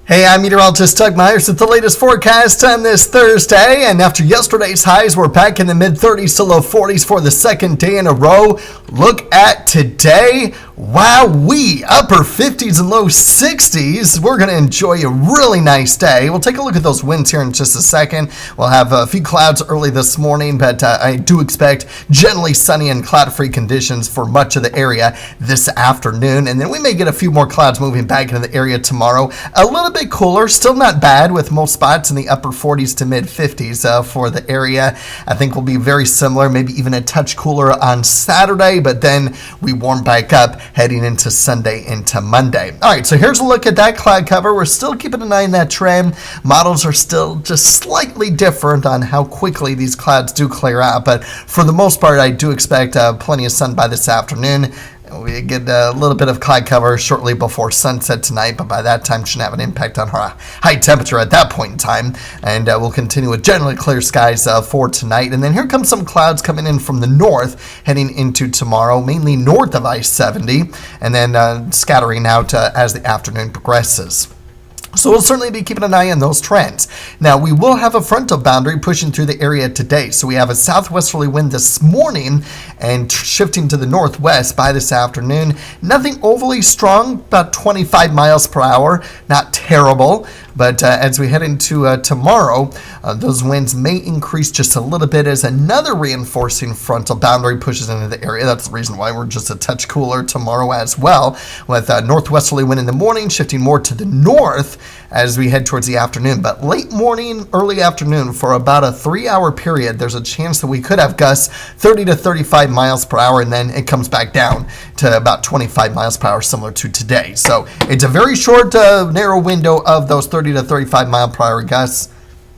Hey, I'm meteorologist Doug Myers with the latest forecast on this Thursday. And after yesterday's highs, we're back in the mid-30s to low 40s for the second day in a row. Look at today. Wowee, upper 50s and low 60s. We're going to enjoy a really nice day. We'll take a look at those winds here in just a second. We'll have a few clouds early this morning, but I do expect generally sunny and cloud-free conditions for much of the area this afternoon. And then we may get a few more clouds moving back into the area tomorrow. A little bit cooler, still not bad, with most spots in the upper 40s to mid 50s for the area. I think will be very similar, maybe even a touch cooler on Saturday, but then we warm back up heading into Sunday into Monday. All right, so here's a look at that cloud cover. We're still keeping an eye on that trend. Models are still just slightly different on how quickly these clouds do clear out, but for the most part, I do expect plenty of sun by this afternoon. We get a little bit of cloud cover shortly before sunset tonight, but by that time shouldn't have an impact on our high temperature at that point in time. And we'll continue with generally clear skies for tonight. And then here comes some clouds coming in from the north heading into tomorrow, mainly north of I-70, and then scattering out as the afternoon progresses. So we'll certainly be keeping an eye on those trends. Now, we will have a frontal boundary pushing through the area today. So we have a southwesterly wind this morning and shifting to the northwest by this afternoon. Nothing overly strong, about 25 miles per hour. Not terrible. But as we head into tomorrow, those winds may increase just a little bit as another reinforcing frontal boundary pushes into the area. That's the reason why we're just a touch cooler tomorrow as well, with northwesterly wind in the morning shifting more to the north as we head towards the afternoon. But late morning, early afternoon, for about a 3-hour period, there's a chance that we could have gusts 30 to 35 miles per hour, and then it comes back down to about 25 miles per hour, similar to today. So it's a very short, narrow window of those 30 to 35 mile per hour gusts.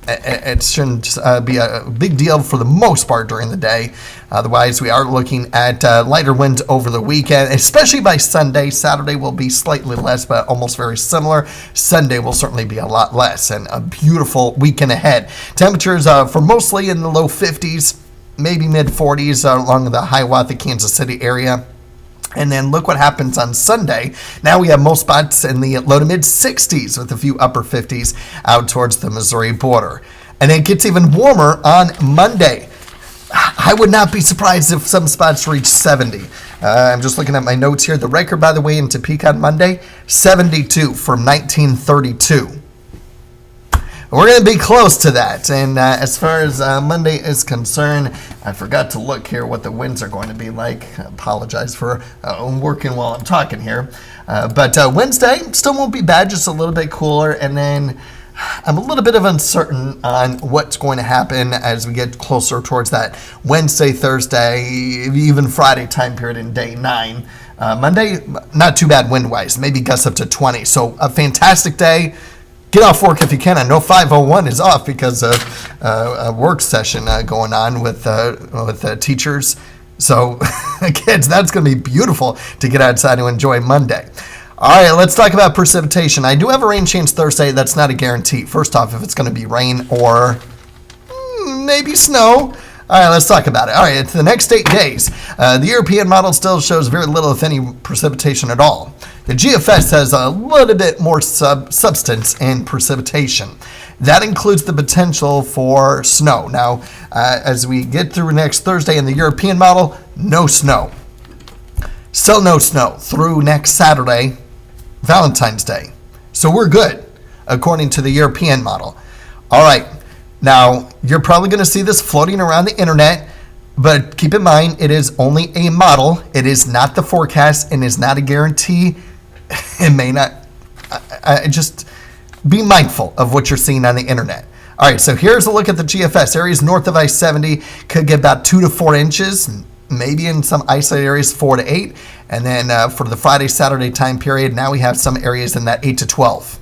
It shouldn't be a big deal for the most part during the day. Otherwise, we are looking at lighter winds over the weekend, especially by Sunday. Saturday will be slightly less, but almost very similar. Sunday will certainly be a lot less, and a beautiful weekend ahead. Temperatures for mostly in the low 50s, maybe mid 40s along the Hiawatha, Kansas City area. And then look what happens on Sunday. Now we have most spots in the low to mid 60s with a few upper 50s out towards the Missouri border. And it gets even warmer on Monday. I would not be surprised if some spots reach 70. I'm just looking at my notes here. The record, by the way, in Topeka on Monday, 72 from 1932. We're going to be close to that. And as far as Monday is concerned, I forgot to look here what the winds are going to be like. I apologize for working while I'm talking here. But Wednesday still won't be bad, just a little bit cooler. And then I'm a little bit of uncertain on what's going to happen as we get closer towards that Wednesday, Thursday, even Friday time period in day 9. Monday, not too bad wind-wise, maybe gusts up to 20. So a fantastic day. Get off work if you can. I know 501 is off because of a work session going on with teachers. So, kids, that's going to be beautiful to get outside and enjoy Monday. All right, let's talk about precipitation. I do have a rain chance Thursday. That's not a guarantee. First off, if it's going to be rain or maybe snow. All right, let's talk about it. All right, it's the next 8 days. The European model still shows very little, if any, precipitation at all. The GFS has a little bit more substance in precipitation. That includes the potential for snow. Now, as we get through next Thursday in the European model, no snow. Still no snow through next Saturday, Valentine's Day. So we're good, according to the European model. All right. Now, you're probably going to see this floating around the internet, but keep in mind, it is only a model. It is not the forecast and is not a guarantee. It may not. Just be mindful of what you're seeing on the internet. All right, so here's a look at the GFS. Areas north of I-70 could get about 2 to 4 inches, maybe in some isolated areas 4 to 8. And then for the Friday, Saturday time period, now we have some areas in that 8 to 12.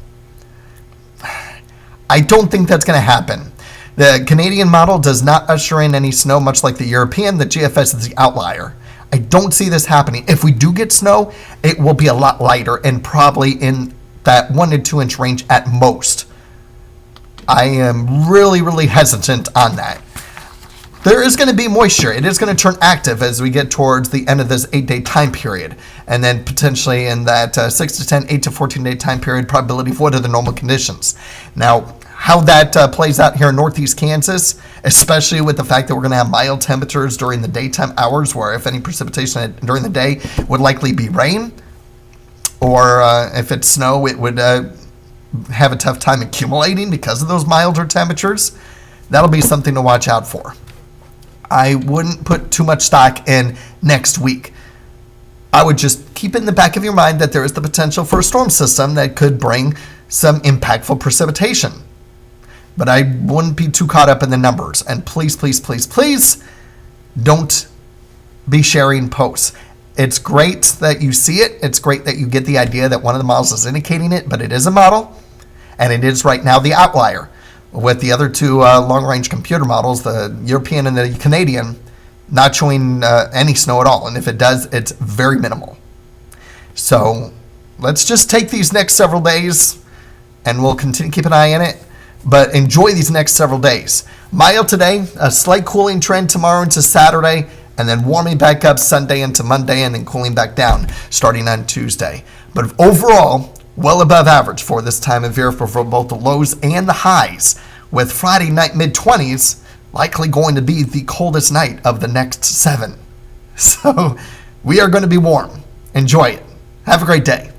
I don't think that's going to happen. The Canadian model does not usher in any snow, much like the European. The GFS is the outlier. I don't see this happening. If we do get snow, it will be a lot lighter and probably in that 1 to 2 inch range at most. I am really, really hesitant on that. there is going to be moisture. It is going to turn active as we get towards the end of this 8-day time period. And then potentially in that 6 to 10, 8 to 14-day time period, probability of weather than normal conditions. Now, how that plays out here in northeast Kansas, especially with the fact that we're going to have mild temperatures during the daytime hours, where if any precipitation during the day would likely be rain, or if it's snow, it would have a tough time accumulating because of those milder temperatures. That'll be something to watch out for. I wouldn't put too much stock in next week. I would just keep it in the back of your mind that there is the potential for a storm system that could bring some impactful precipitation. But I wouldn't be too caught up in the numbers. And please, please, please, please don't be sharing posts. It's great that you see it. It's great that you get the idea that one of the models is indicating it, but it is a model, and it is right now the outlier. With the other two long-range computer models, the European and the Canadian, not showing any snow at all. And if it does, it's very minimal. So let's just take these next several days, and we'll continue to keep an eye on it. But enjoy these next several days. Mild today, a slight cooling trend tomorrow into Saturday, and then warming back up Sunday into Monday, and then cooling back down starting on Tuesday. But overall, well above average for this time of year for both the lows and the highs, with Friday night mid-20s likely going to be the coldest night of the next 7. So we are going to be warm. Enjoy it. Have a great day.